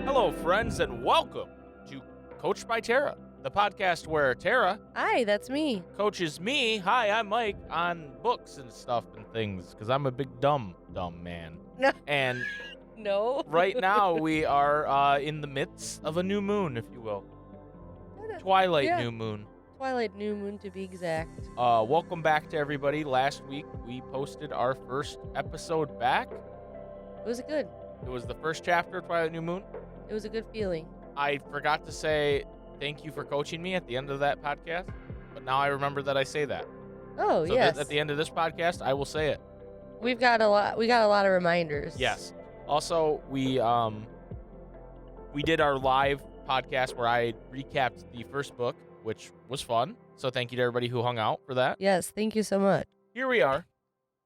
Hello, friends, and welcome to Coached by Tara, the podcast where Tara Hi, that's me. coaches me, hi, I'm Mike, on books and stuff and things, because I'm a big dumb man. No. And No. right now we are in the midst of a new moon, if you will. Twilight Yeah. new moon. Twilight new moon to be exact. Welcome back to everybody. Last week we posted our first episode back. Was it good? It was the first chapter of Twilight New Moon. It was a good feeling. I forgot to say thank you for coaching me at the end of that podcast, but now I remember that I say that. Oh, So yes. at the end of this podcast, I will say it. We got a lot of reminders. Yes. Also, we did our live podcast where I recapped the first book, which was fun. So thank you to everybody who hung out for that. Yes, thank you so much. Here we are,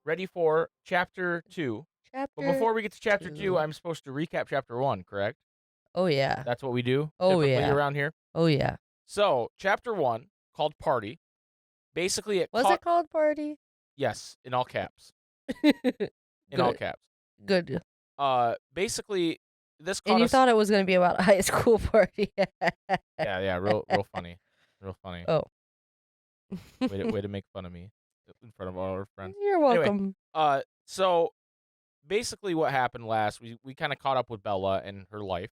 ready for chapter 2. But before we get to chapter 2, I'm supposed to recap chapter 1, correct? Oh, yeah. That's what we do Oh, typically yeah. around here. Oh, yeah. So, chapter 1, called Party. Basically, it called Party? Yes, in all caps. Good. In all caps. Good. Basically, this caught And you us... thought it was going to be about a high school party. Yeah, real funny. Real funny. Oh. Way to make fun of me in front of all our friends. You're welcome. Anyway, so basically what happened last, we kind of caught up with Bella and her life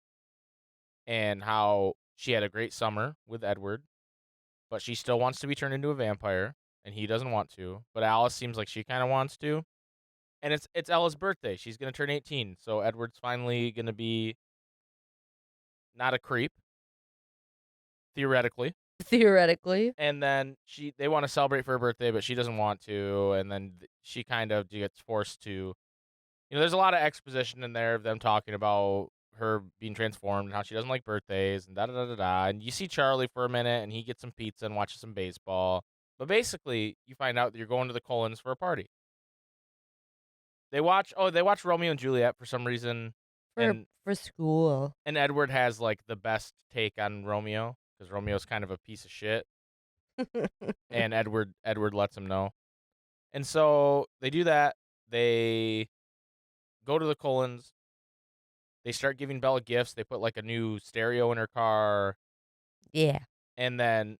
and how she had a great summer with Edward, but she still wants to be turned into a vampire, and he doesn't want to, but Alice seems like she kind of wants to. And it's Ella's birthday. She's going to turn 18, so Edward's finally going to be not a creep, theoretically. And then they want to celebrate for her birthday, but she doesn't want to, and then she kind of gets forced to... there's a lot of exposition in there of them talking about her being transformed and how she doesn't like birthdays and da-da-da-da-da. And you see Charlie for a minute, and he gets some pizza and watches some baseball. But basically, you find out that you're going to the Cullens for a party. They watch Romeo and Juliet for some reason. For school. And Edward has, like, the best take on Romeo, because Romeo's kind of a piece of shit. And Edward lets him know. And so they do that. They go to the Cullens. They start giving Bella gifts. They put, like, a new stereo in her car. Yeah. And then,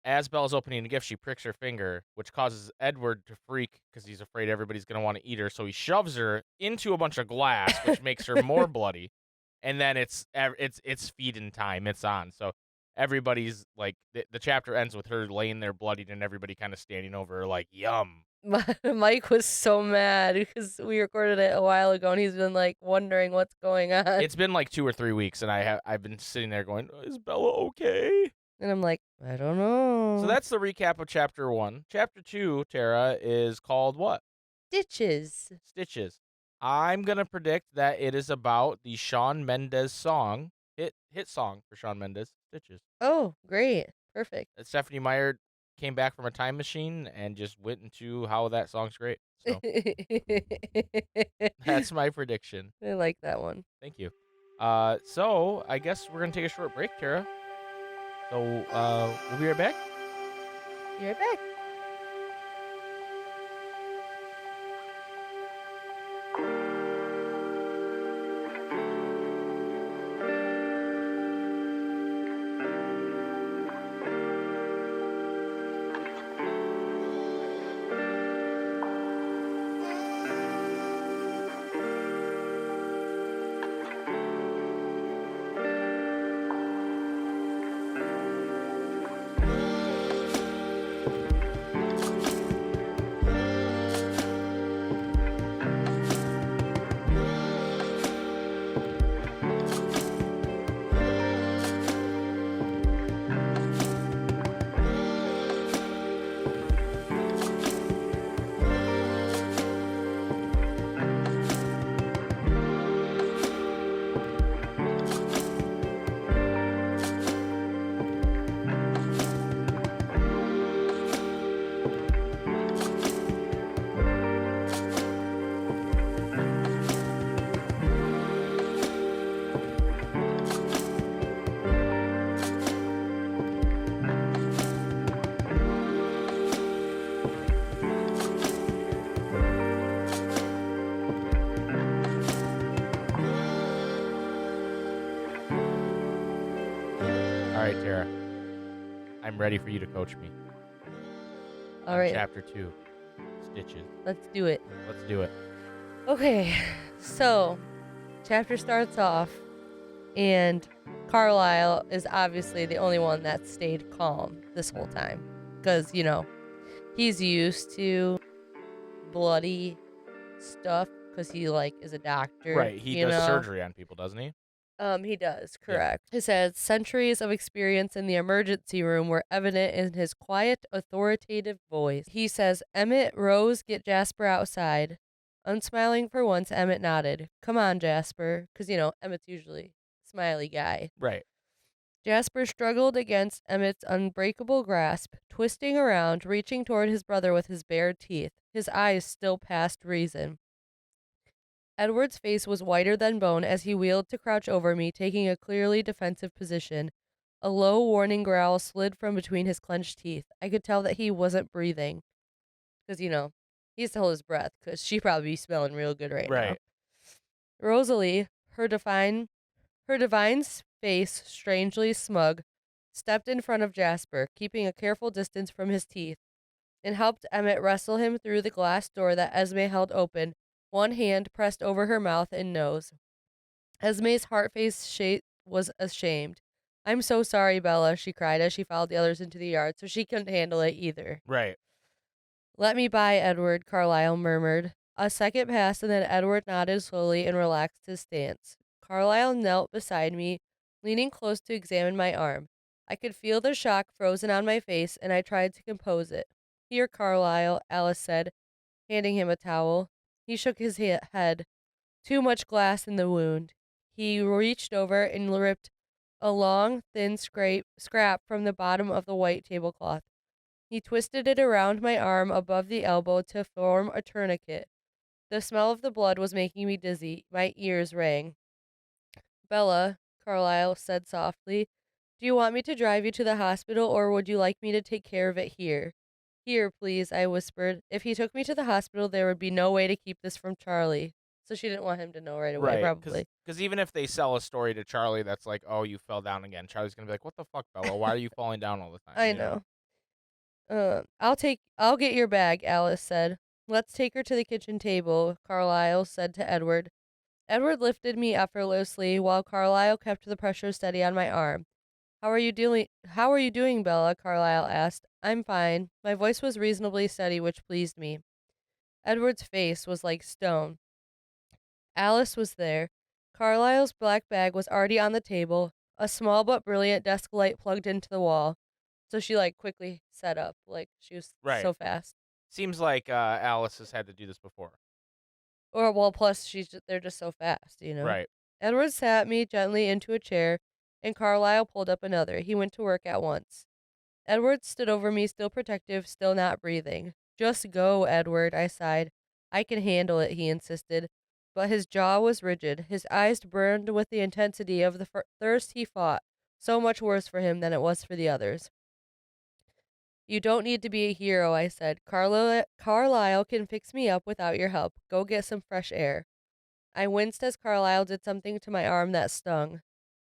as Bella's opening a gift, she pricks her finger, which causes Edward to freak because he's afraid everybody's going to want to eat her. So he shoves her into a bunch of glass, which makes her more bloody. And then it's feeding time. It's on. So everybody's, like, the chapter ends with her laying there bloodied and everybody kind of standing over her like, yum. Mike was so mad because we recorded it a while ago, and he's been like wondering what's going on. It's been like 2 or 3 weeks, and I've been sitting there going, "Is Bella okay?" And I'm like, I don't know. So that's the recap of chapter 1. Chapter 2, Tara, is called what? Stitches. I'm gonna predict that it is about the Shawn Mendes song, hit song for Shawn Mendes, Stitches. Oh, great. Perfect. Stephanie Meyer came back from a time machine and just went into how that song's great. So that's my prediction. I like that one. Thank you. So I guess we're gonna take a short break, Tara. So we'll be right back. Be right back. right, Tara. I'm ready for you to coach me All on right, chapter 2, Stitches. let's do it. Let's do it. Okay, so chapter starts off, and Carlisle is obviously the only one that stayed calm this whole time. Because, he's used to bloody stuff because he, is a doctor, Right, he does surgery on people, doesn't he? He does, Yeah. correct. He says centuries of experience in the emergency room were evident in his quiet, authoritative voice. He says, Emmett, Rose, get Jasper outside. Unsmiling for once, Emmett nodded. Come on, Jasper. Because, Emmett's usually a smiley guy. Right. Jasper struggled against Emmett's unbreakable grasp, twisting around, reaching toward his brother with his bared teeth, his eyes still past reason. Edward's face was whiter than bone as he wheeled to crouch over me, taking a clearly defensive position. A low, warning growl slid from between his clenched teeth. I could tell that he wasn't breathing. Because, he has to hold his breath, because she probably be smelling real good right now. Right. Rosalie, her divine's face strangely smug, stepped in front of Jasper, keeping a careful distance from his teeth, and helped Emmett wrestle him through the glass door that Esme held open, one hand pressed over her mouth and nose. Esme's heart-faced shape was ashamed. I'm so sorry, Bella, she cried as she followed the others into the yard, so she couldn't handle it either. Right. Let me by, Edward, Carlisle murmured. A second passed, and then Edward nodded slowly and relaxed his stance. Carlisle knelt beside me, leaning close to examine my arm. I could feel the shock frozen on my face, and I tried to compose it. Here, Carlisle, Alice said, handing him a towel. He shook his head. Too much glass in the wound. He reached over and ripped a long, thin scrap from the bottom of the white tablecloth. He twisted it around my arm above the elbow to form a tourniquet. The smell of the blood was making me dizzy. My ears rang. Bella, Carlisle said softly, do you want me to drive you to the hospital, or would you like me to take care of it here? Here, please, I whispered. If he took me to the hospital, there would be no way to keep this from Charlie. So she didn't want him to know right away, Right. probably. Because even if they sell a story to Charlie that's like, oh, you fell down again, Charlie's going to be like, what the fuck, Bella? Why are you falling down all the time? I know. I'll get your bag, Alice said. Let's take her to the kitchen table, Carlisle said to Edward. Edward lifted me effortlessly while Carlisle kept the pressure steady on my arm. How are you doing, Bella? Carlisle asked. I'm fine. My voice was reasonably steady, which pleased me. Edward's face was like stone. Alice was there. Carlisle's black bag was already on the table, a small but brilliant desk light plugged into the wall. So she quickly set up, she was Right. so fast. Seems like Alice has had to do this before. Or well, plus they're just so fast, Right. Edward sat me gently into a chair, and Carlisle pulled up another. He went to work at once. Edward stood over me, still protective, still not breathing. Just go, Edward, I sighed. I can handle it, he insisted. But his jaw was rigid. His eyes burned with the intensity of the thirst he fought, so much worse for him than it was for the others. You don't need to be a hero, I said. Carlisle can fix me up without your help. Go get some fresh air. I winced as Carlisle did something to my arm that stung.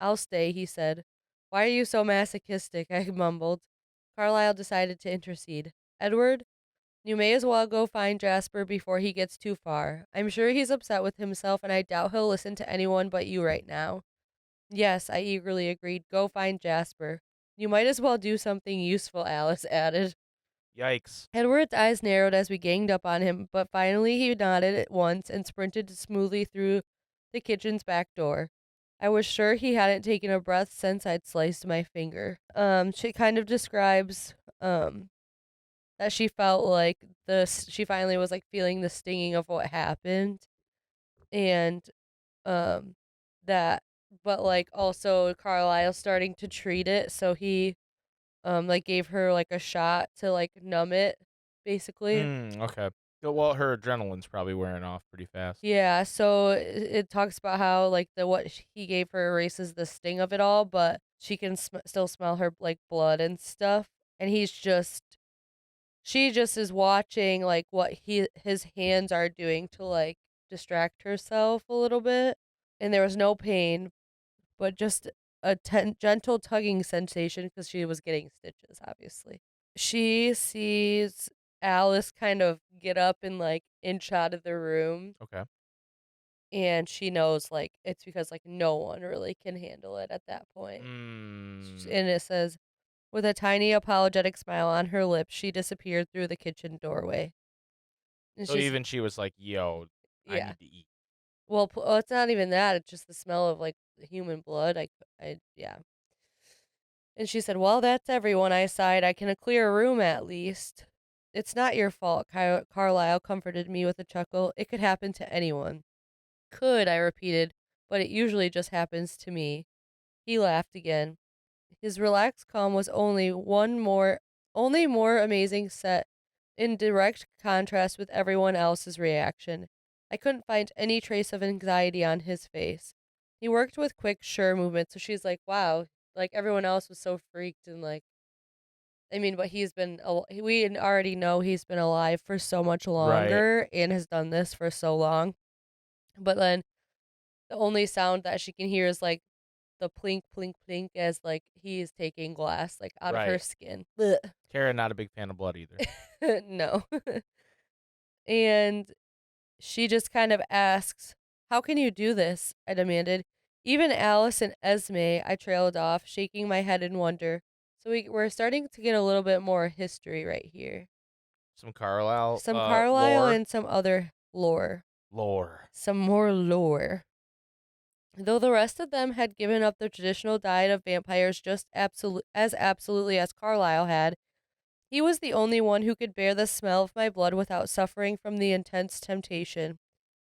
I'll stay, he said. Why are you so masochistic? I mumbled. Carlisle decided to intercede. Edward, you may as well go find Jasper before he gets too far. I'm sure he's upset with himself, and I doubt he'll listen to anyone but you right now. Yes, I eagerly agreed. Go find Jasper. You might as well do something useful, Alice added. Yikes. Edward's eyes narrowed as we ganged up on him, but finally he nodded at once and sprinted smoothly through the kitchen's back door. I was sure he hadn't taken a breath since I'd sliced my finger. She kind of describes, that she felt like she finally was feeling the stinging of what happened, and, um, that, but also Carlisle starting to treat it, so he gave her a shot to numb it, basically. Okay. Well, her adrenaline's probably wearing off pretty fast. Yeah, so it talks about how the what he gave her erases the sting of it all, but she can still smell her blood and stuff, and she just is watching what his hands are doing to distract herself a little bit, and there was no pain, but just a gentle tugging sensation because she was getting stitches, obviously. She sees Alice kind of get up and, like, inch out of the room, Okay. and she knows, like, it's because, like, no one really can handle it at that point. Mm. And it says, with a tiny apologetic smile on her lips, she disappeared through the kitchen doorway. And So she's even she was like, "Yo, I yeah. need to eat." Well, it's not even that, it's just the smell of, like, human blood, yeah. And she said, "Well, that's everyone," I sighed. "I can clear a room at least." "It's not your fault," Carlisle comforted me with a chuckle. "It could happen to anyone." "Could," I repeated, "but it usually just happens to me." He laughed again. His relaxed calm was only more amazing, set in direct contrast with everyone else's reaction. I couldn't find any trace of anxiety on his face. He worked with quick, sure movements, so she's like, wow, like everyone else was so freaked and like, I mean, but we already know he's been alive for so much Right. longer and has done this for so long. But then the only sound that she can hear is like the plink, plink, plink as like he is taking glass like out of her Right. skin. Blech. Kara, not a big fan of blood either. No. And she just kind of asks, "How can you do this?" I demanded. "Even Alice and Esme," I trailed off, shaking my head in wonder. So we're starting to get a little bit more history right here. Some Carlisle Some Carlisle lore. and some other lore. Lore. Some more lore. Though the rest of them had given up the traditional diet of vampires just absolutely as Carlisle had, he was the only one who could bear the smell of my blood without suffering from the intense temptation.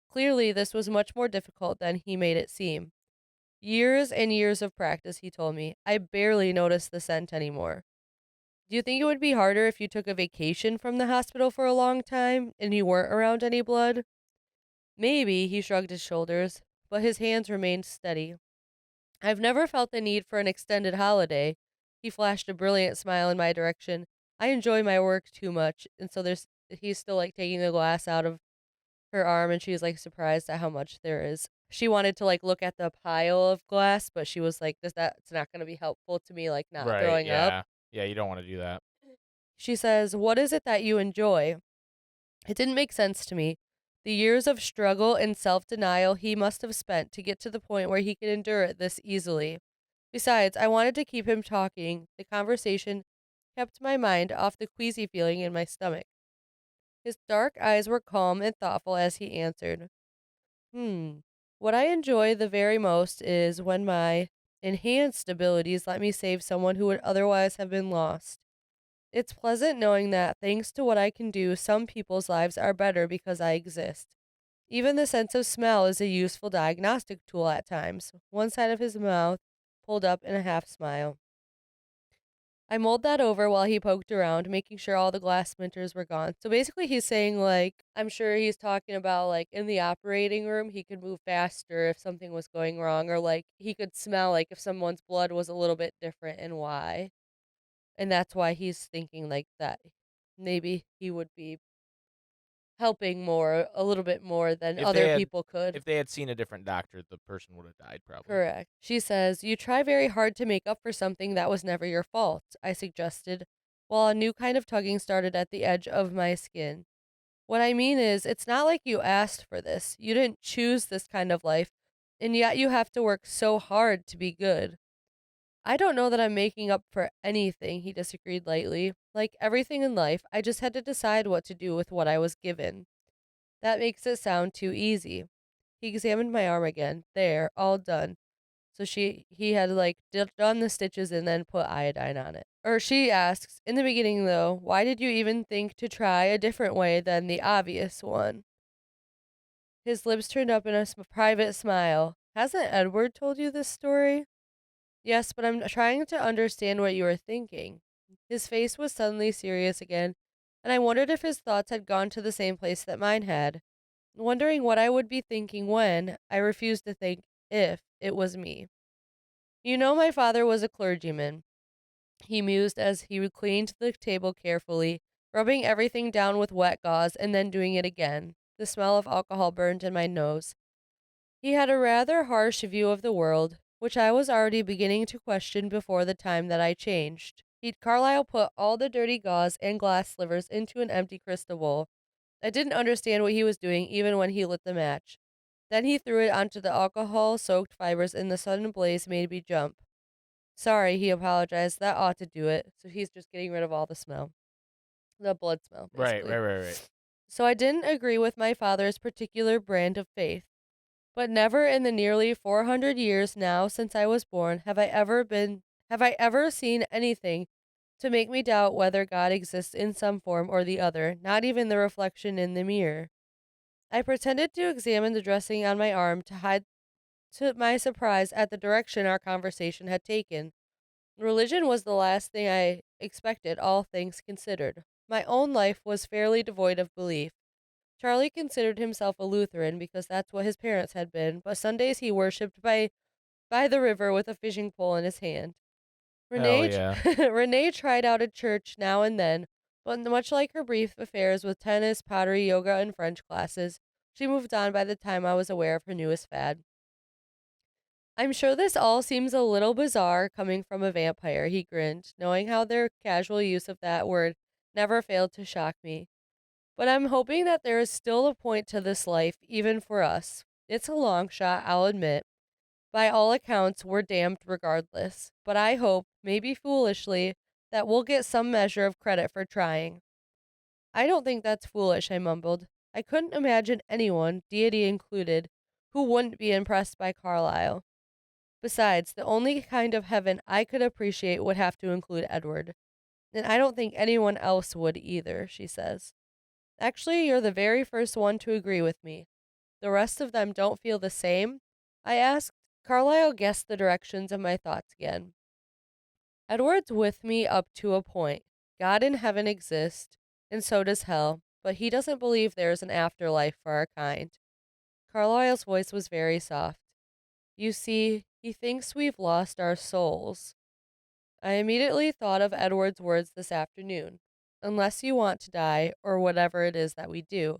Clearly, this was much more difficult than he made it seem. Years and years of practice, he told me. I barely noticed the scent anymore. "Do you think it would be harder if you took a vacation from the hospital for a long time and you weren't around any blood?" "Maybe," he shrugged his shoulders, but his hands remained steady. "I've never felt the need for an extended holiday." He flashed a brilliant smile in my direction. "I enjoy my work too much." And so he's still like taking the glass out of her arm and she's like surprised at how much there is. She wanted to like look at the pile of glass, but she was like, it's not gonna be helpful to me like not Right. throwing up. Yeah. Yeah. You don't want to do that. She says, "What is it that you enjoy?" It didn't make sense to me. The years of struggle and self denial he must have spent to get to the point where he could endure it this easily. Besides, I wanted to keep him talking. The conversation kept my mind off the queasy feeling in my stomach. His dark eyes were calm and thoughtful as he answered. What I enjoy the very most is when my enhanced abilities let me save someone who would otherwise have been lost. It's pleasant knowing that, thanks to what I can do, some people's lives are better because I exist. Even the sense of smell is a useful diagnostic tool at times. One side of his mouth pulled up in a half smile. I mulled that over while he poked around, making sure all the glass splinters were gone. So basically, he's saying, like, I'm sure he's talking about, like, in the operating room, he could move faster if something was going wrong, or, like, he could smell, like, if someone's blood was a little bit different and why. And that's why he's thinking, like, that maybe he would be helping more, a little bit more than If they other had, people could. if they had seen a different doctor, the person would have died probably. Correct. She says, "You try very hard to make up for something that was never your fault," I suggested, while a new kind of tugging started at the edge of my skin. "What I mean is, it's not like you asked for this. You didn't choose this kind of life, and yet you have to work so hard to be good." "I don't know that I'm making up for anything," he disagreed lightly. "Like everything in life, I just had to decide what to do with what I was given." "That makes it sound too easy." He examined my arm again. "There, all done." So he had like done the stitches and then put iodine on it. Or she asks, "In the beginning though, why did you even think to try a different way than the obvious one?" His lips turned up in a private smile. "Hasn't Edward told you this story?" "Yes, but I'm trying to understand what you were thinking." His face was suddenly serious again, and I wondered if his thoughts had gone to the same place that mine had. Wondering what I would be thinking when, I refused to think if, it was me. "You know, my father was a clergyman," he mused as he cleaned the table carefully, rubbing everything down with wet gauze and then doing it again. The smell of alcohol burned in my nose. "He had a rather harsh view of the world. which I was already beginning to question before the time that I changed. Carlisle put all the dirty gauze and glass slivers into an empty crystal bowl. I didn't understand what he was doing even when he lit the match. Then he threw it onto the alcohol-soaked fibers and the sudden blaze made me jump. Sorry, he apologized. That ought to do it. So he's just getting rid of all the smell. The blood smell, Right, basically. right, right, right. So I didn't agree with my father's particular brand of faith. But never in the nearly 400 years now since I was born have I ever seen anything to make me doubt whether God exists in some form or the other, not even the reflection in the mirror. I pretended to examine the dressing on my arm to hide to my surprise at the direction our conversation had taken. Religion was the last thing I expected, all things considered. My own life was fairly devoid of belief. Charlie considered himself a Lutheran because that's what his parents had been, but Sundays he worshipped by the river with a fishing pole in his hand. Hell Renee yeah. Renee tried out a church now and then, but much like her brief affairs with tennis, pottery, yoga, and French classes, she moved on by the time I was aware of her newest fad. I'm sure this all seems a little bizarre coming from a vampire, he grinned, knowing how their casual use of that word never failed to shock me. But I'm hoping that there is still a point to this life, even for us. It's a long shot, I'll admit. By all accounts, we're damned regardless. But I hope, maybe foolishly, that we'll get some measure of credit for trying. I don't think that's foolish, I mumbled. I couldn't imagine anyone, deity included, who wouldn't be impressed by Carlyle. Besides, the only kind of heaven I could appreciate would have to include Edward. And I don't think anyone else would either, she says. Actually, you're the very first one to agree with me. The rest of them don't feel the same? I asked. Carlyle guessed the directions of my thoughts again. Edward's with me up to a point. God and heaven exist, and so does hell, but he doesn't believe there is an afterlife for our kind. Carlyle's voice was very soft. You see, he thinks we've lost our souls. I immediately thought of Edward's words this afternoon. Unless you want to die, or whatever it is that we do.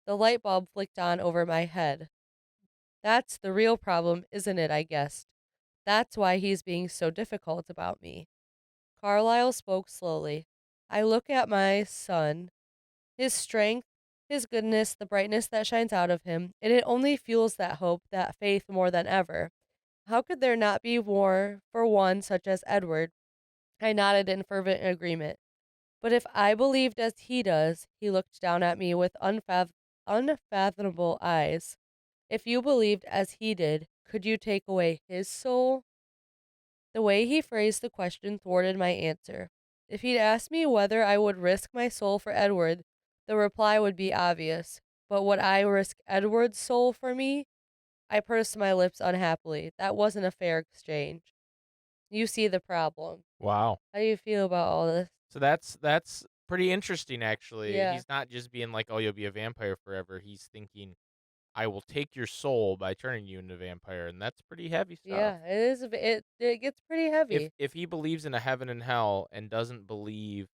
The light bulb flicked on over my head. That's the real problem, isn't it? I guessed. That's why he's being so difficult about me. Carlyle spoke slowly. I look at my son, his strength, his goodness, the brightness that shines out of him, and it only fuels that hope, that faith more than ever. How could there not be more for one such as Edward? I nodded in fervent agreement. But if I believed as he does, he looked down at me with unfathomable eyes. If you believed as he did, could you take away his soul? The way he phrased the question thwarted my answer. If he'd asked me whether I would risk my soul for Edward, the reply would be obvious. But would I risk Edward's soul for me? I pursed my lips unhappily. That wasn't a fair exchange. You see the problem. Wow. How do you feel about all this? So that's pretty interesting actually. Yeah. He's not just being like, "Oh, you'll be a vampire forever." He's thinking, "I will take your soul by turning you into a vampire." And that's pretty heavy stuff. Yeah, it is. It gets pretty If heavy. if he believes in a heaven and hell and doesn't believe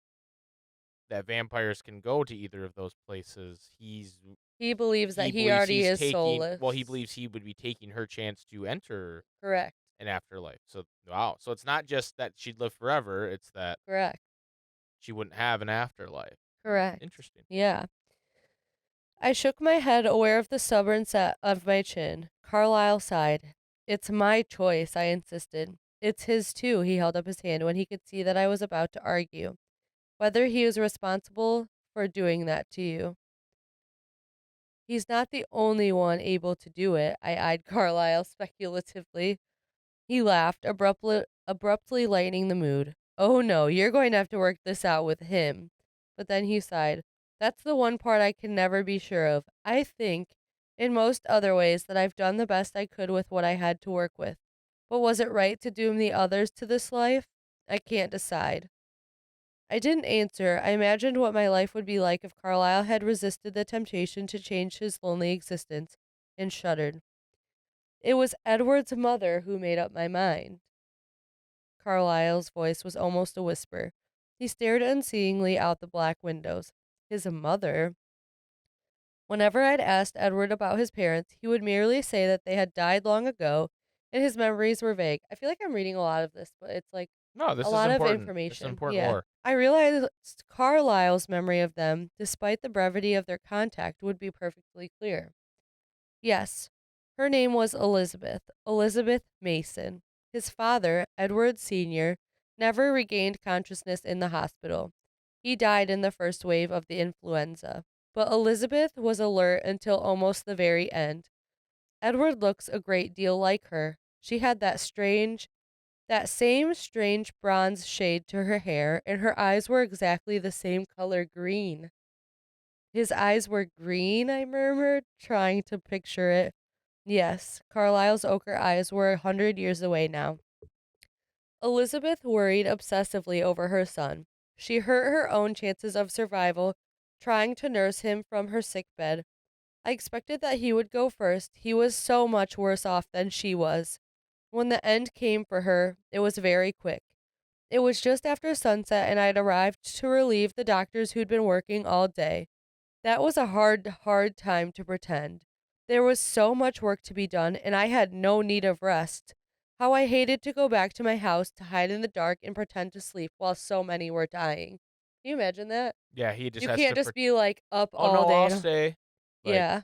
that vampires can go to either of those places, He believes that he he believes already he's is taking well, he soulless. believes he would be taking her chance to enter Correct. an afterlife. So wow. So it's not just that she'd live forever, it's that Correct. she wouldn't have an afterlife. Correct. Interesting. Yeah. I shook my head, aware of the stubborn set of my chin. Carlyle sighed. It's my choice, I insisted. It's his too, he held up his hand when he could see that I was about to argue. Whether he was responsible for doing that to you. He's not the only one able to do it, I eyed Carlyle speculatively. He laughed, abruptly lightening the mood. Oh no, you're going to have to work this out with him. But then he sighed. That's the one part I can never be sure of. I think, in most other ways, that I've done the best I could with what I had to work with. But was it right to doom the others to this life? I can't decide. I didn't answer. I imagined what my life would be like if Carlyle had resisted the temptation to change his lonely existence, and shuddered. It was Edward's mother who made up my mind. Carlyle's voice was almost a whisper. He stared unseeingly out the black windows. His mother? Whenever I'd asked Edward about his parents, he would merely say that they had died long ago and his memories were vague. I feel like I'm reading a lot of this, but it's like No, a this is lot of important. This is information. important Yeah. lore. I realized Carlisle's memory of them, despite the brevity of their contact, would be perfectly clear. Yes, her name was Elizabeth Mason. His father, Edward Sr., never regained consciousness in the hospital. He died in the first wave of the influenza, but Elizabeth was alert until almost the very end. Edward looks a great deal like her. She had that same strange bronze shade to her hair, and her eyes were exactly the same color green. His eyes were green, I murmured, trying to picture it. Yes, Carlyle's ochre eyes were 100 years away now. Elizabeth worried obsessively over her son. She hurt her own chances of survival, trying to nurse him from her sick bed. I expected that he would go first. He was so much worse off than she was. When the end came for her, it was very quick. It was just after sunset, and I'd arrived to relieve the doctors who'd been working all day. That was a hard, hard time to pretend. There was so much work to be done, and I had no need of rest. How I hated to go back to my house to hide in the dark and pretend to sleep while so many were dying. Can you imagine that? Yeah, he just You has can't to. just be like up Oh all no, day I'll and stay. Like, yeah.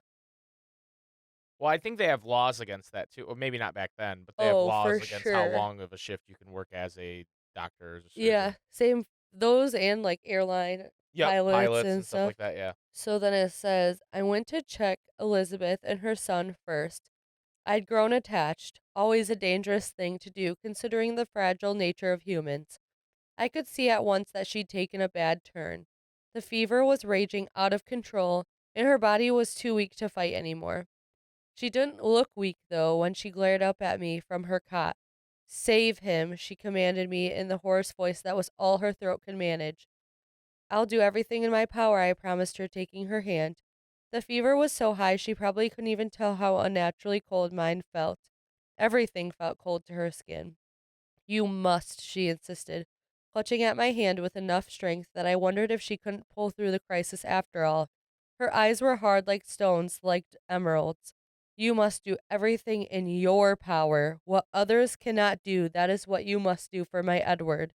well, I think they have laws against that too. Or maybe not back then, but they have Oh, for laws against how sure. long of a shift you can work as a doctor, as a Yeah, surgeon. same those and like airline Yep, pilots pilots and and stuff stuff. like that. Yeah. So then it says, I went to check Elizabeth and her son first. I'd grown attached, always a dangerous thing to do considering the fragile nature of humans. I could see at once that she'd taken a bad turn. The fever was raging out of control, and her body was too weak to fight anymore. She didn't look weak, though, when she glared up at me from her cot. Save him, she commanded me in the hoarse voice that was all her throat could manage. I'll do everything in my power, I promised her, taking her hand. The fever was so high she probably couldn't even tell how unnaturally cold mine felt. Everything felt cold to her skin. You must, she insisted, clutching at my hand with enough strength that I wondered if she couldn't pull through the crisis after all. Her eyes were hard like stones, like emeralds. You must do everything in your power. What others cannot do, that is what you must do for my Edward.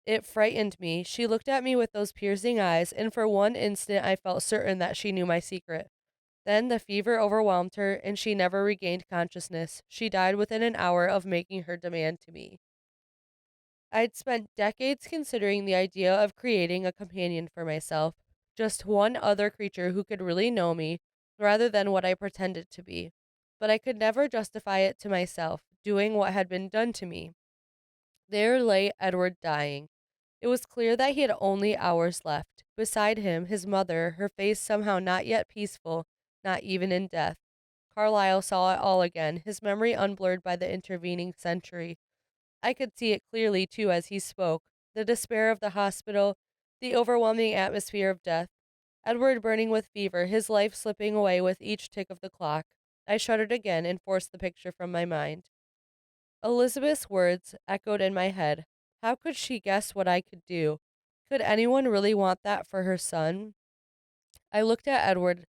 It frightened me. She looked at me with those piercing eyes, and for one instant I felt certain that she knew my secret. Then the fever overwhelmed her, and she never regained consciousness. She died within an hour of making her demand to me. I'd spent decades considering the idea of creating a companion for myself, just one other creature who could really know me, rather than what I pretended to be. But I could never justify it to myself, doing what had been done to me. There lay Edward dying. It was clear that he had only hours left. Beside him, his mother, her face somehow not yet peaceful, not even in death. Carlyle saw it all again, his memory unblurred by the intervening century. I could see it clearly, too, as he spoke. The despair of the hospital, the overwhelming atmosphere of death. Edward burning with fever, his life slipping away with each tick of the clock. I shuddered again and forced the picture from my mind. Elizabeth's words echoed in my head. How could she guess what I could do? Could anyone really want that for her son? I looked at Edward.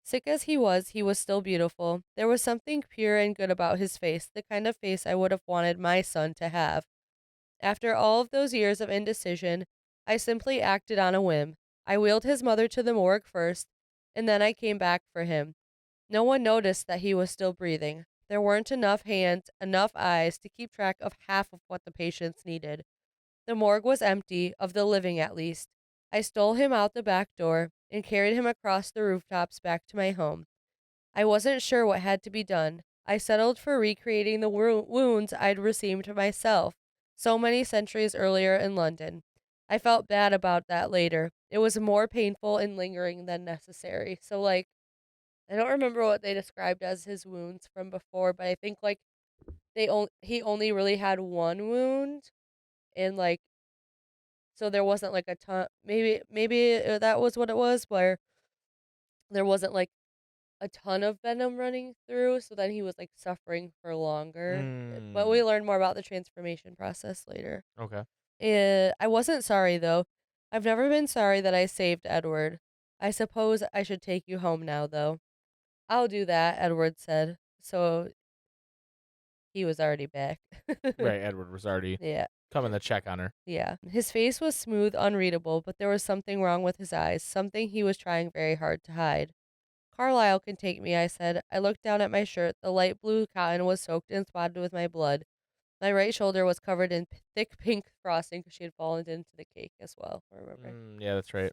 Sick as he was still beautiful. There was something pure and good about his face, the kind of face I would have wanted my son to have. After all of those years of indecision, I simply acted on a whim. I wheeled his mother to the morgue first, and then I came back for him. No one noticed that he was still breathing. There weren't enough hands, enough eyes to keep track of half of what the patients needed. The morgue was empty, of the living at least. I stole him out the back door and carried him across the rooftops back to my home. I wasn't sure what had to be done. I settled for recreating the wounds I'd received myself so many centuries earlier in London. I felt bad about that later. It was more painful and lingering than necessary. So, like, I don't remember what they described as his wounds from before, but I think like he only really had one wound, and like so there wasn't like a ton. Maybe that was what it was, where there wasn't like a ton of venom running through, so then he was, like, suffering for longer, but we Mm. learned more about the transformation process later. Okay. I wasn't sorry, though. I've never been sorry that I saved Edward. I suppose I should take you home now, though. I'll do that, Edward said. So He was already back. Right, Edward was already Yeah. coming to check on her. Yeah. His face was smooth, unreadable, but there was something wrong with his eyes, something he was trying very hard to hide. Carlisle can take me, I said. I looked down at my shirt. The light blue cotton was soaked and spotted with my blood. My right shoulder was covered in thick pink frosting because she had fallen into the cake as well, remember? Yeah, that's right.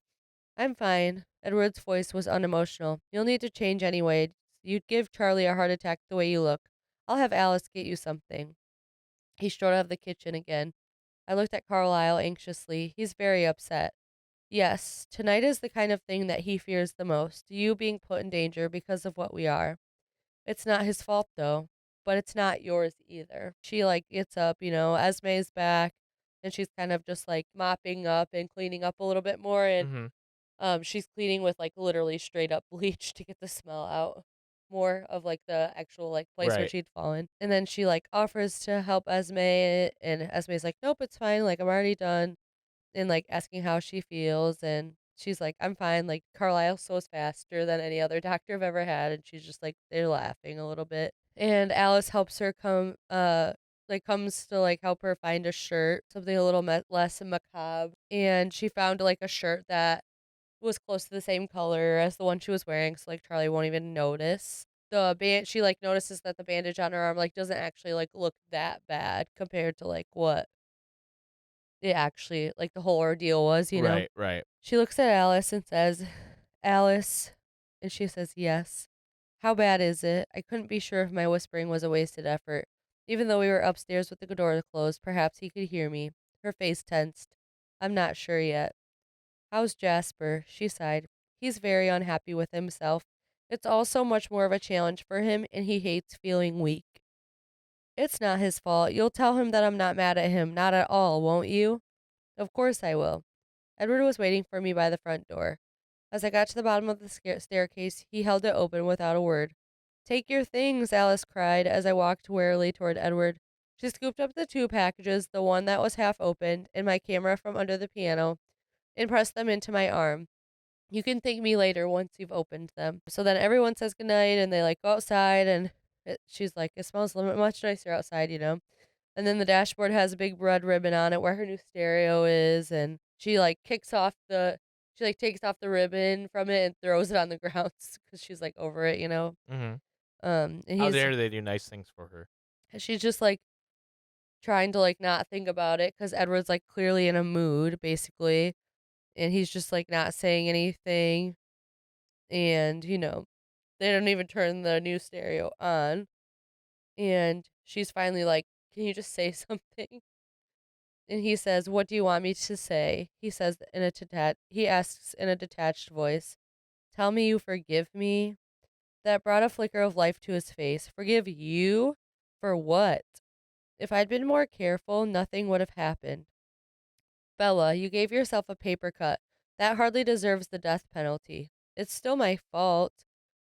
I'm fine. Edward's voice was unemotional. You'll need to change anyway. You'd give Charlie a heart attack the way you look. I'll have Alice get you something. He strode out of the kitchen again. I looked at Carlisle anxiously. He's very upset. Yes, tonight is the kind of thing that he fears the most, you being put in danger because of what we are. It's not his fault, though, but it's not yours either. She, gets up, Esme's back, and she's kind of just, mopping up and cleaning up a little bit more, and Mhm. she's cleaning with, literally straight up bleach to get the smell out more of, the actual, place where Right. she'd fallen. And then she, offers to help Esme, and Esme's like, "Nope, it's fine, I'm already done," and, asking how she feels, and she's like, "I'm fine," Carlisle sews faster than any other doctor I've ever had, and she's just they're laughing a little bit. And Alice helps her comes to, help her find a shirt, something a little less macabre, and she found, a shirt that was close to the same color as the one she was wearing, so, Charlie won't even notice. She, notices that the bandage on her arm, doesn't actually, look that bad compared to, what it actually the whole ordeal was. Right, right. She looks at Alice and says, "Alice," and she says, "Yes." "How bad is it?" I couldn't be sure if my whispering was a wasted effort. Even though we were upstairs with the door closed, perhaps he could hear me. Her face tensed. "I'm not sure yet." "How's Jasper?" She sighed. "He's very unhappy with himself. It's all so much more of a challenge for him, and he hates feeling weak." "It's not his fault. You'll tell him that I'm not mad at him, not at all, won't you?" "Of course I will." Edward was waiting for me by the front door. As I got to the bottom of the staircase, he held it open without a word. "Take your things," Alice cried as I walked warily toward Edward. She scooped up the two packages, the one that was half opened, and my camera from under the piano, and pressed them into my arm. "You can thank me later once you've opened them." So then everyone says goodnight, and they go outside, and she's like, "It smells much nicer outside. And then the dashboard has a big red ribbon on it where her new stereo is, and she takes off the ribbon from it and throws it on the ground because she's over it. Mhm. And How dare they do nice things for her? she's just trying to not think about it because Edward's clearly in a mood basically, and he's just not saying anything, and they don't even turn the new stereo on, and she's finally like, "Can you just say something?" And he says, "What do you want me to say?" He asks in a detached voice, "Tell me you forgive me?" That brought a flicker of life to his face. "Forgive you? For what?" If I'd been more careful, nothing would have happened. "Bella, you gave yourself a paper cut. That hardly deserves the death penalty." "It's still my fault."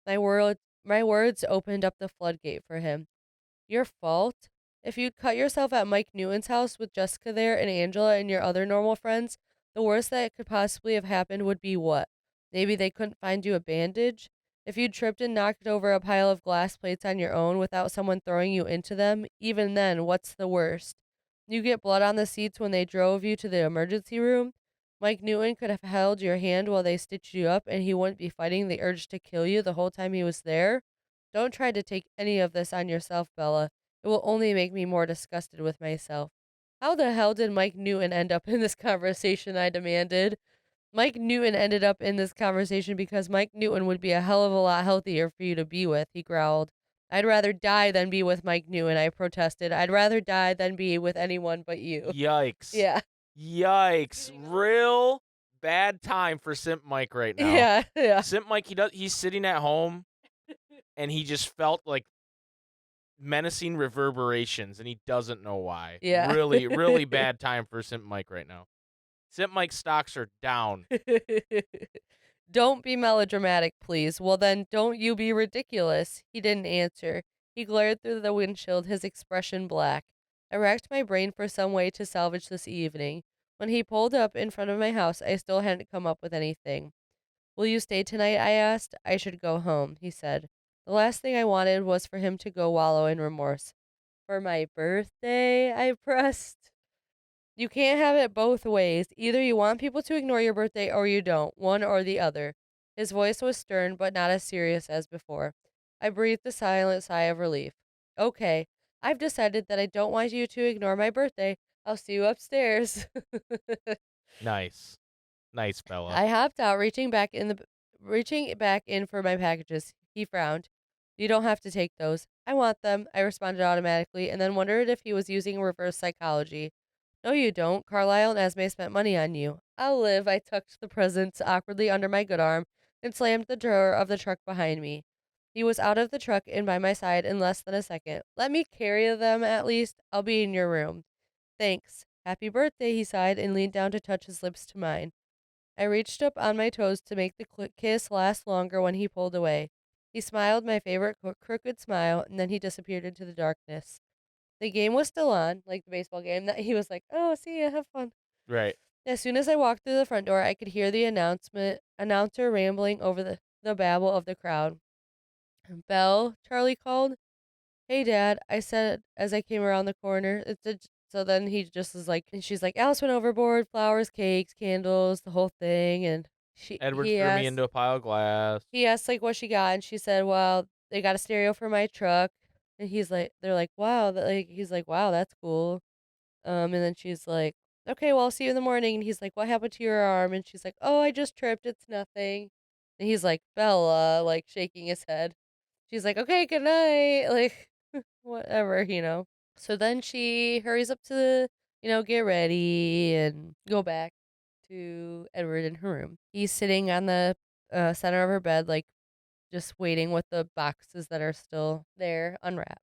My words opened up the floodgate for him. "Your fault? If you'd cut yourself at Mike Newton's house with Jessica there and Angela and your other normal friends, the worst that could possibly have happened would be what? Maybe they couldn't find you a bandage? If you'd tripped and knocked over a pile of glass plates on your own without someone throwing you into them, even then, what's the worst? You get blood on the seats when they drove you to the emergency room? Mike Newton could have held your hand while they stitched you up and he wouldn't be fighting the urge to kill you the whole time he was there? Don't try to take any of this on yourself, Bella. It will only make me more disgusted with myself." "How the hell did Mike Newton end up in this conversation?" I demanded. "Mike Newton ended up in this conversation because Mike Newton would be a hell of a lot healthier for you to be with," he growled. "I'd rather die than be with Mike Newton," I protested. "I'd rather die than be with anyone but you." Yikes. Yeah. Yikes. Real bad time for Simp Mike right now. Yeah, yeah. Simp Mike, he's sitting at home and he just felt like menacing reverberations and he doesn't know why. Yeah. Really, really bad time for Simp Mike right now. Simp Mike's stocks are down. "Don't be melodramatic, please." "Well, then, don't you be ridiculous." He didn't answer. He glared through the windshield, his expression black. I racked my brain for some way to salvage this evening. When he pulled up in front of my house, I still hadn't come up with anything. "Will you stay tonight?" I asked. "I should go home," he said. The last thing I wanted was for him to go wallow in remorse. For my birthday, I pressed. You can't have it both ways. Either you want people to ignore your birthday or you don't, one or the other. His voice was stern, but not as serious as before. I breathed a silent sigh of relief. Okay, I've decided that I don't want you to ignore my birthday. I'll see you upstairs. Nice. Nice, Bella. I hopped out, reaching back in for my packages. He frowned. You don't have to take those. I want them, I responded automatically, and then wondered if he was using reverse psychology. No, you don't. Carlisle and Esme spent money on you. I'll live. I tucked the presents awkwardly under my good arm and slammed the door of the truck behind me. He was out of the truck and by my side in less than a second. Let me carry them at least. I'll be in your room. Thanks. Happy birthday, he sighed and leaned down to touch his lips to mine. I reached up on my toes to make the kiss last longer when he pulled away. He smiled my favorite crooked smile, and then he disappeared into the darkness. The game was still on, like the baseball game. That he was like, "Oh, see ya, have fun." Right. As soon as I walked through the front door, I could hear the announcer rambling over the babble of the crowd. Belle, Charlie called. Hey, Dad, I said as I came around the corner. So then he just is like, and she's like, Alice went overboard, flowers, cakes, candles, the whole thing. And Edward threw me into a pile of glass. he asked like what she got, and she said, well, they got a stereo for my truck. And they're like, wow, he's like, wow, that's cool. And then she's like, okay, well, I'll see you in the morning. And he's like, what happened to your arm? And she's like, oh, I just tripped. It's nothing. And he's like, Bella, like shaking his head. She's like, okay, good night. Like, whatever. So then she hurries up to, get ready and go back to Edward in her room. He's sitting on the center of her bed, like just waiting with the boxes that are still there, unwrapped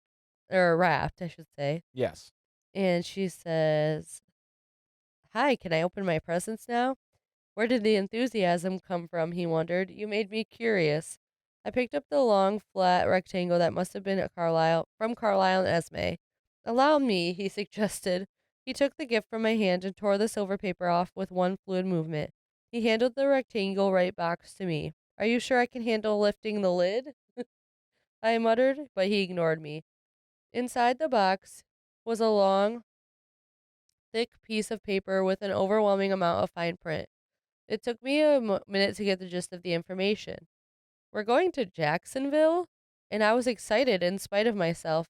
or wrapped, I should say. Yes. And she says, hi, can I open my presents now? Where did the enthusiasm come from? He wondered. You made me curious. I picked up the long, flat rectangle that must have been from Carlisle and Esme. Allow me, he suggested. He took the gift from my hand and tore the silver paper off with one fluid movement. He handed the rectangle right box to me. Are you sure I can handle lifting the lid? I muttered, but he ignored me. Inside the box was a long, thick piece of paper with an overwhelming amount of fine print. It took me a minute to get the gist of the information. We're going to Jacksonville? And I was excited in spite of myself.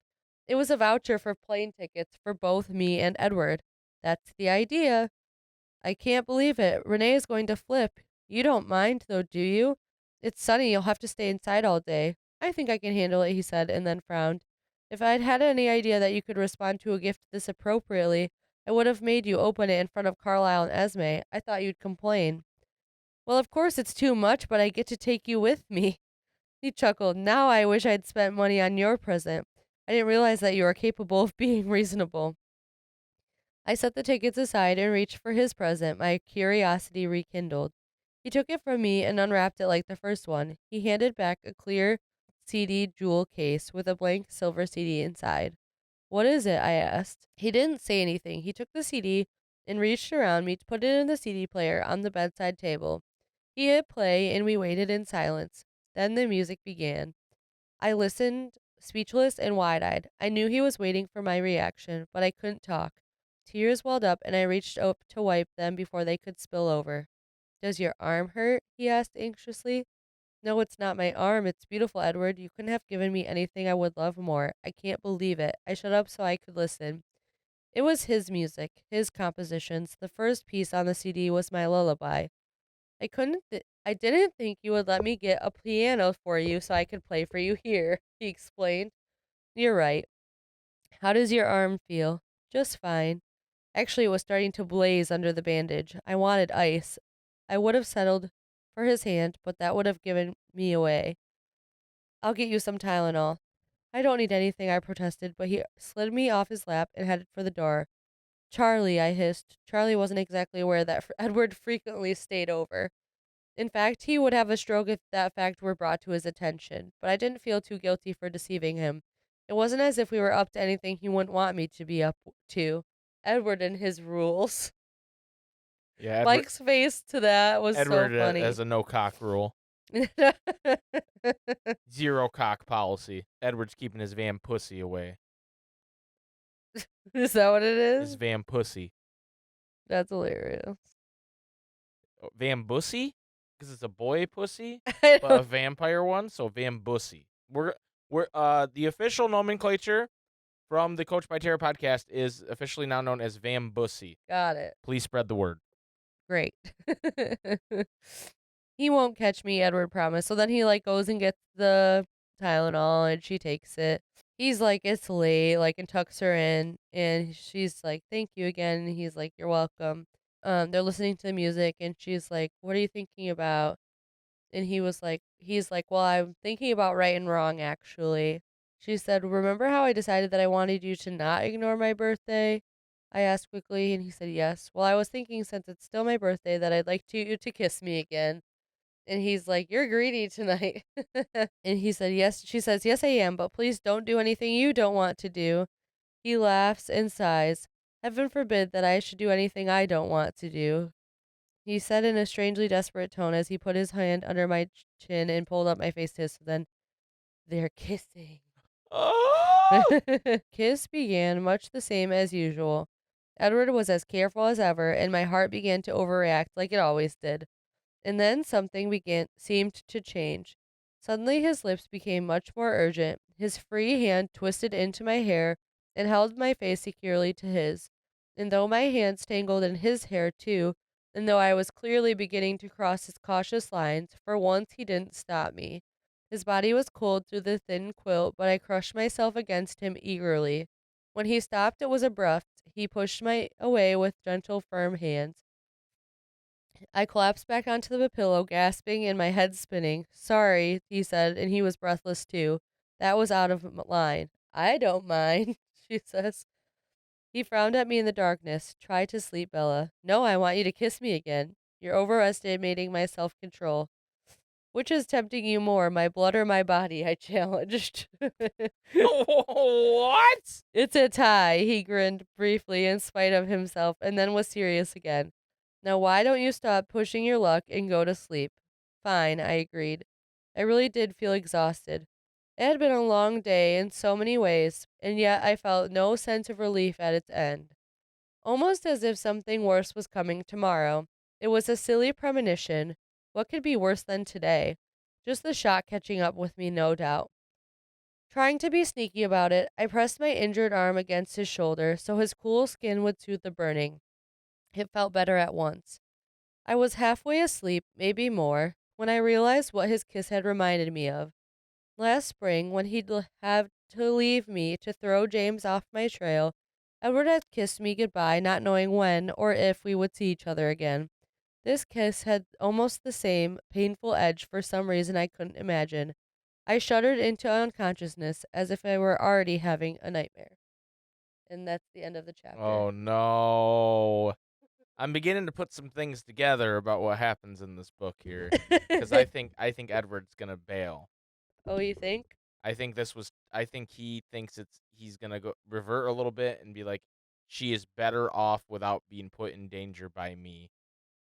It was a voucher for plane tickets for both me and Edward. That's the idea. I can't believe it. Renee is going to flip. You don't mind, though, do you? It's sunny. You'll have to stay inside all day. I think I can handle it, he said, and then frowned. If I'd had any idea that you could respond to a gift this appropriately, I would have made you open it in front of Carlisle and Esme. I thought you'd complain. Well, of course it's too much, but I get to take you with me. He chuckled. Now I wish I'd spent money on your present. I didn't realize that you are capable of being reasonable. I set the tickets aside and reached for his present, my curiosity rekindled. He took it from me and unwrapped it like the first one. He handed back a clear CD jewel case with a blank silver CD inside. What is it? I asked. He didn't say anything. He took the CD and reached around me to put it in the CD player on the bedside table. He hit play and we waited in silence. Then the music began. I listened, speechless and wide eyed. I knew he was waiting for my reaction, but I couldn't talk. Tears welled up and I reached up to wipe them before they could spill over. Does your arm hurt? He asked anxiously. No, it's not my arm. It's beautiful, Edward. You couldn't have given me anything I would love more. I can't believe it. I shut up so I could listen. It was his music, his compositions. The first piece on the CD was my lullaby. I didn't think you would let me get a piano for you so I could play for you here, he explained. You're right. How does your arm feel? Just fine. Actually, it was starting to blaze under the bandage. I wanted ice. I would have settled for his hand, but that would have given me away. I'll get you some Tylenol. I don't need anything, I protested, but he slid me off his lap and headed for the door. Charlie, I hissed. Charlie wasn't exactly aware that Edward frequently stayed over. In fact, he would have a stroke if that fact were brought to his attention, but I didn't feel too guilty for deceiving him. It wasn't as if we were up to anything he wouldn't want me to be up to. Edward and his rules. Yeah, Edward. Mike's face to that was so Edward funny. has a no cock rule. Zero cock policy. Edward's keeping his van pussy away. Is that what it Is is? Van Pussy. That's hilarious. Oh, Van Bussy? Because it's a boy pussy, I but a don't vampire one, so Van Bussy. We're the official nomenclature from the Coach by Terror podcast is officially now known as Van Bussy. got it. Please spread the word. Great. He won't catch me, Edward promised. So then he like goes and gets the Tylenol and she takes it. He's like, it's late, like, and tucks her in, and she's like, thank you again. And he's like, you're welcome. They're listening to the music and she's like, what are you thinking about? And he's like, well, I'm thinking about right and wrong actually. She said, remember how I decided that I wanted you to not ignore my birthday? I asked quickly, and he said yes. Well, I was thinking since it's still my birthday that I'd like you to kiss me again. And he's like, you're greedy tonight. And he said, yes. She says, yes, I am, but please don't do anything you don't want to do. He laughs and sighs. Heaven forbid that I should do anything I don't want to do. He said in a strangely desperate tone as he put his hand under my chin and pulled up my face to his. Then they're kissing. Oh! Kiss began much the same as usual. Edward was as careful as ever, and my heart began to overreact like it always did. And then something began seemed to change. Suddenly his lips became much more urgent. His free hand twisted into my hair and held my face securely to his. And though my hands tangled in his hair too, and though I was clearly beginning to cross his cautious lines, for once he didn't stop me. His body was cold through the thin quilt, but I crushed myself against him eagerly. When he stopped, it was abrupt. He pushed my away with gentle, firm hands. I collapsed back onto the pillow, gasping and my head spinning. Sorry, he said, and he was breathless too. That was out of line. I don't mind, she says. He frowned at me in the darkness. Try to sleep, Bella. No, I want you to kiss me again. You're overestimating my self control. Which is tempting you more, my blood or my body? I challenged. What? It's a tie, he grinned briefly in spite of himself, and then was serious again. Now, why don't you stop pushing your luck and go to sleep? Fine, I agreed. I really did feel exhausted. It had been a long day in so many ways, and yet I felt no sense of relief at its end. Almost as if something worse was coming tomorrow. It was a silly premonition. What could be worse than today? Just the shock catching up with me, no doubt. Trying to be sneaky about it, I pressed my injured arm against his shoulder so his cool skin would soothe the burning. It felt better at once. I was halfway asleep, maybe more, when I realized what his kiss had reminded me of. Last spring, when he'd have to leave me to throw James off my trail, Edward had kissed me goodbye, not knowing when or if we would see each other again. This kiss had almost the same painful edge for some reason I couldn't imagine. I shuddered into unconsciousness as if I were already having a nightmare. And that's the end of the chapter. Oh no. I'm beginning to put some things together about what happens in this book here, because I think Edward's gonna bail. Oh, you think? I think he thinks he's gonna go revert a little bit and be like, she is better off without being put in danger by me.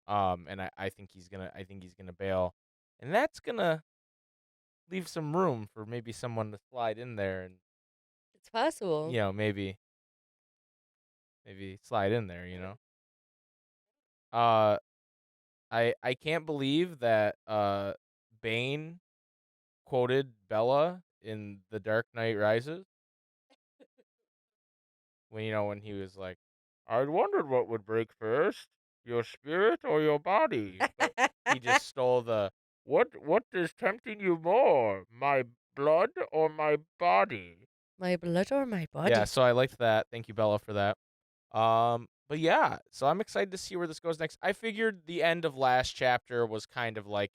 And I think he's gonna bail, and that's gonna leave some room for maybe someone to slide in there and It's possible. maybe slide in there. Uh, I can't believe that Bane quoted Bella in The Dark Knight Rises when he was like, "I'd wondered what would break first, your spirit or your body." But he just stole the what is tempting you more, my blood or my body? My blood or my Yeah, body? so I liked that. Thank you, Bella, for that. But yeah, so I'm excited to see where this goes next. I figured the end of last chapter was kind of like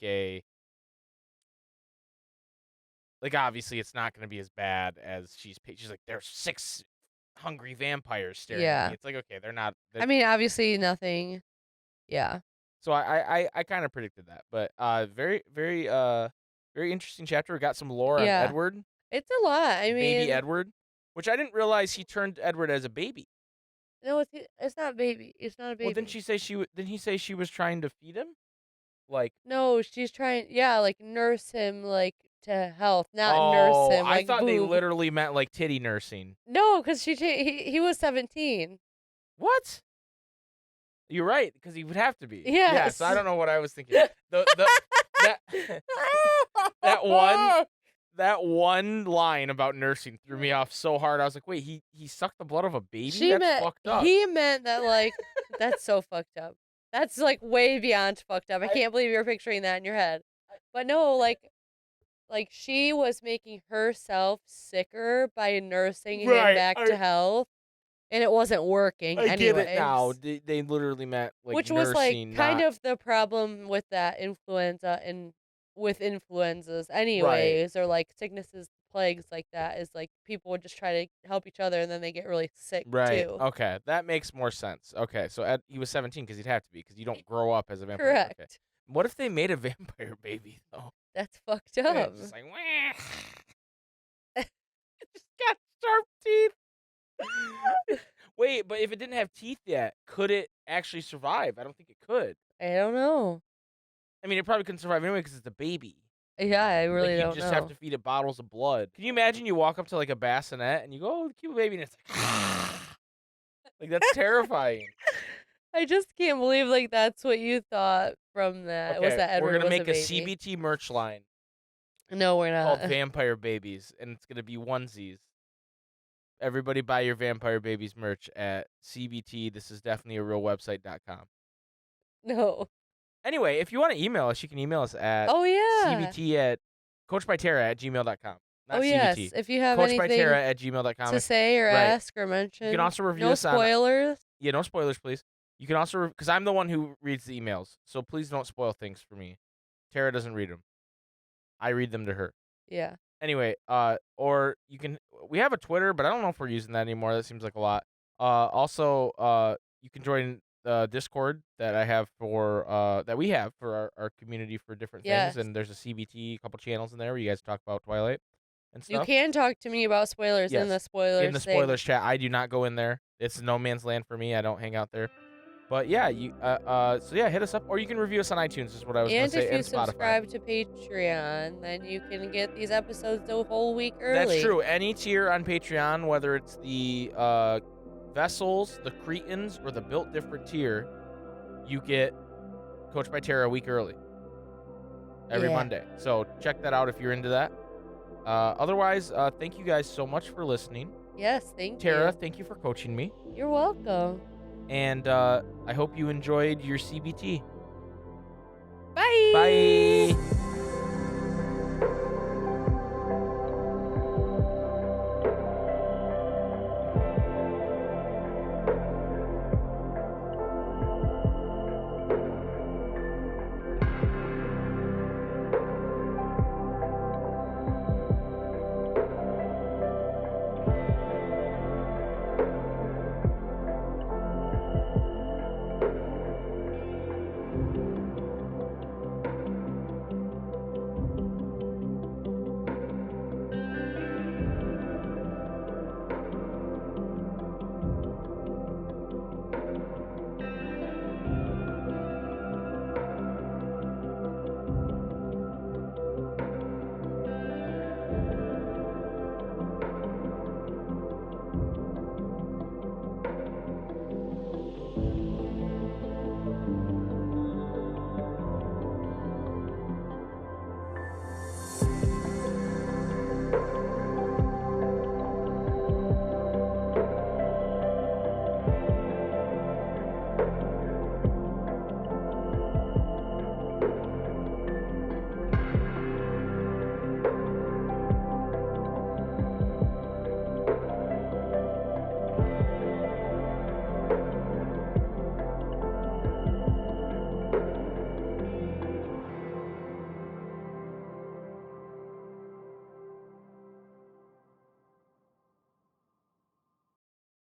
obviously it's not going to be as bad as she's like there's 6 hungry vampires staring at me. Yeah. It's like okay, they're not I that. mean, obviously nothing. Yeah. So I kind of predicted that. But very interesting chapter. We got some lore on Yeah. Edward, It's a lot. I baby mean, Edward, which I didn't realize he turned Edward as a baby. no, it's not baby. It's not a Well, didn't baby. she say didn't he say she was trying to feed him? Like No, she's trying, yeah, like nurse him, like to health, not nurse Oh, him I like thought they boob. literally meant like titty nursing. No, because he was 17. What? You're right, because he would have to be. Yes. Yes, I don't know what I was thinking. That that one line about nursing threw me off so hard. I was like, wait, he sucked the blood of a baby? That's fucked up. He meant that, like, that's so fucked up. That's, like, way beyond fucked up. I can't believe you're picturing that in your head. But no, like she was making herself sicker by nursing him back to health, and it wasn't working I get it now. anyways. They literally meant like Which was, like, nursing, kind not of the problem with that influenza and with influenzas right. anyways, or, like, sicknesses, plagues like that, is, like, people would just try to help each other, and then they get really sick, Right. too. Okay, that makes more sense. Okay, so he was 17 because he'd have to be because you don't grow up as a vampire. Okay. Correct. What if they made a vampire baby though? That's fucked And up. it's just like, wah. It just got sharp teeth. Wait, but if it didn't have teeth yet, could it actually survive? I don't think it could. I don't know. I mean, it probably couldn't survive anyway because it's a baby. Yeah, I Like, really you don't just know. have to feed it bottles of blood. Can you imagine you walk up to like a bassinet and you go, "Oh, cute baby," and it's like, like that's terrifying. I just can't believe, like, that's what you thought from that. Was Okay, that Edward we're gonna was make a a baby? CBT merch line No, we're called not. Vampire Babies, and it's gonna be onesies. Everybody buy your Vampire Babies merch at CBT. This is definitely a real website.com. No. Anyway, if you want to email us, you can email us at Oh, yeah. CBT at coachbytara@gmail.com. Not Oh, yes. CBT. If you have Coachbytara anything at gmail.com. to say or Right. ask or mention, You can also review no us on. spoilers. Yeah, no spoilers, please. You can also, because I'm the one who reads the emails, so please don't spoil things for me. Tara doesn't read them. I read them to her. Yeah. Anyway, or you can, we have a Twitter, but I don't know if we're using that anymore. That seems like a lot. Also, you can join the Discord that I have for, that we have for our community for different Yes. things, and there's a CBT, a couple channels in there where you guys talk about Twilight and You stuff. can talk to me about spoilers in the Yes, spoilers in the thing. spoilers chat. I do not go in there. It's no man's land for me. I don't hang out there. But yeah, so yeah, hit us up, or you can review us on iTunes. Is what I was gonna And say, if you and Spotify. subscribe to Patreon, then you can get these episodes a whole week early. That's true. Any tier on Patreon, whether it's the Vessels, the Cretans, or the Built Different tier, you get Coach by Tara a week early. Every Monday. So check that out if you're into that. Otherwise, thank you guys so much for listening. Yes, thank Tara, you. thank you for coaching me. You're welcome. And I hope you enjoyed your CBT. Bye. Bye.